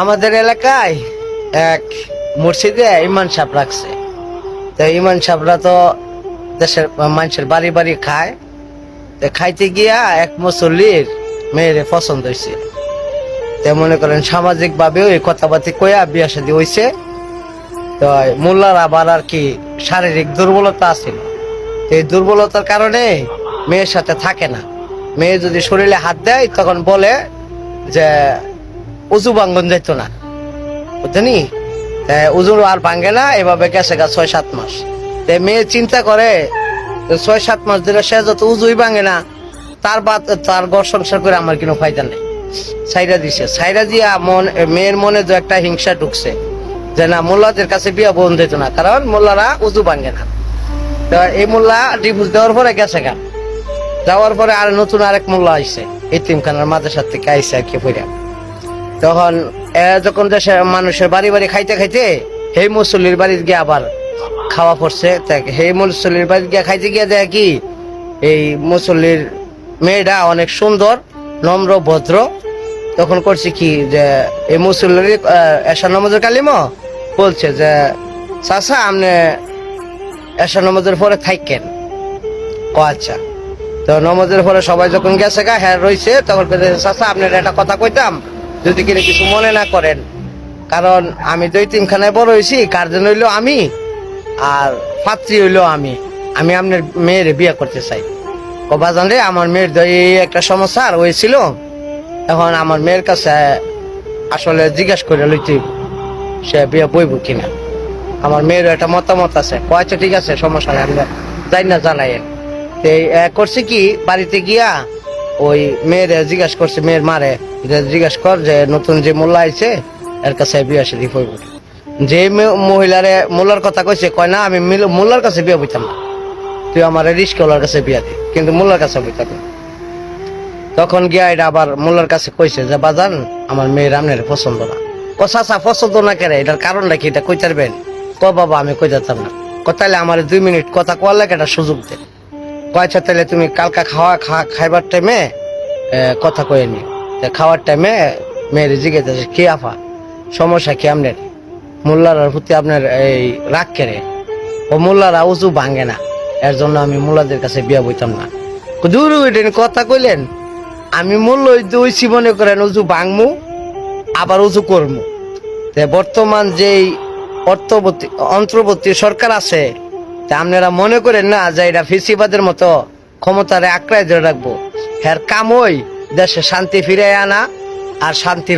আমাদের এলাকায় এক মসজিদে ইমাম সাহেব রাখছে। তো ইমাম সাহেবরা তো দেশের মানুষের বাড়ি বাড়ি খায়। তো খাইতে গিয়া এক মুসল্লির মেয়েরে পছন্দ হয়েছে। তো মনে করেন সামাজিক ভাবেও এই কথাবার্তি কইয়া বিয়া শাদী হয়েছে। তো মোল্লার আবার আর কি শারীরিক দুর্বলতা আছিল। এই দুর্বলতার কারণে মেয়ের সাথে থাকে না। মেয়ে যদি শরীরে হাত দেয় তখন বলে যে উজু ভাঙ্গন যেত না, বুঝলি? উজু আর ভাঙ্গে না, এভাবে গেছে গা ৬-৭ মাস। মেয়ে চিন্তা করে ৬-৭ মাস ধরে সে যত উজুই ভাঙে না, তার ঘর সংসার করে আমার কোনো ফায়দা নেই। সাইরা দিছে। সাইরা দিয়া মেয়ের মনে যে একটা হিংসা ঢুকছে যে না, মোল্লাদের কাছে বিয়া বোন যেত না, কারণ মোল্লারা উজু ভাঙ্গে না। তো এই মোল্লা ডিভোর্স দেওয়ার পরে গেছে গা। যাওয়ার পরে আর নতুন আরেক মোল্লা আইছে, এতিমখানার মাদ্রাসার থেকে আইসে আর কি পড়া। তখন যখন দেশে মানুষের বাড়ি বাড়ি খাইতে খাইতে সেই মুসল্লির বাড়ি গিয়ে আবার খাওয়া পড়ছে। সেই মুসল্লির বাড়ি গিয়ে খাইতে গিয়ে দেয় কি এই মুসল্লির মেয়েটা অনেক সুন্দর, নম্র, ভদ্র। তখন করছে কি যে এই মুসল্লির এশা নামাজের কালিমা বলছে যে চাচা আপনি এশা নামাজের পরে থাকেন। ও আচ্ছা। তো নামাজের পরে সবাই যখন গেছে গা, হ্যাঁ রয়েছে, তখন চাচা আপনার একটা কথা কইতাম, যদি কিনা কিছু মনে না করেন। কারণ আমি ২-৩খানায় বড় হয়েছি, গার্জেন হইলো আমি আর পাত্রী হইলো আমি আপনার মেয়ের বিয়ে করতে চাই। বাজান রে, আমার মেয়ের একটা সমস্যা আর হয়েছিল, এখন আমার মেয়ের কাছে আসলে জিজ্ঞেস করে লইতে সে বিয়ে বইব কিনা। আমার মেয়ের একটা মতামত আছে। আচ্ছা ঠিক আছে, সমস্যা নেই, আমি যাই না জানাই। করছে কি বাড়িতে গিয়া ওই মেয়ের জিজ্ঞাসা করছে, মেয়ের মারে জিজ্ঞাসা কর যে নতুন যে মোল্লা আইছে এর কাছে বিয়ে শাদী হইব। যে মহিলারে মোল্লার কথা কইছে, কয় না আমি মোল্লার কাছে বিয়ে বইতাম না, তুই আমার রিস্কওয়ালার কাছে বিয়া দি, কিন্তু মোল্লার কাছে বইতাম না। তখন গিয়া এটা আবার মোল্লার কাছে কইছে যে বাজান আমার মেয়ের আপনার পছন্দ না। চাচা পছন্দ না কেন, এটার কারণটা কি, এটা কইতে পারবেন? বাবা আমি কই যেতাম না। তাহলে আমার 2 মিনিট কথা কোয়ার লাগে একটা সুযোগ দেন। আচ্ছা তাহলে তুমি কালকা খাইবার টাইমে কথা কয়ে নি। খাওয়ার টাইমে মেয়ের জিজ্ঞেস কি আফা সমস্যা কি আপনার, মোল্লার প্রতি আপনার এই রাগ কেড়ে? ও মোল্লারা উজু ভাঙে না, এর জন্য আমি মোল্লাদের কাছে বিয়া বইতাম না। দূর কথা কইলেন, আমি মূল্য হইছি মনে করেন উজু ভাঙমু আবার উজু করমু। বর্তমান যেই অন্তর্বর্তী সরকার আছে, আপনারা মনে করেন না যে এটা ফিসিবাদের মতো ক্ষমতারে আঁকড়ায় ধরে রাখবো। হ্যার কামই দেশে শান্তি ফিরে আনা আর শান্তি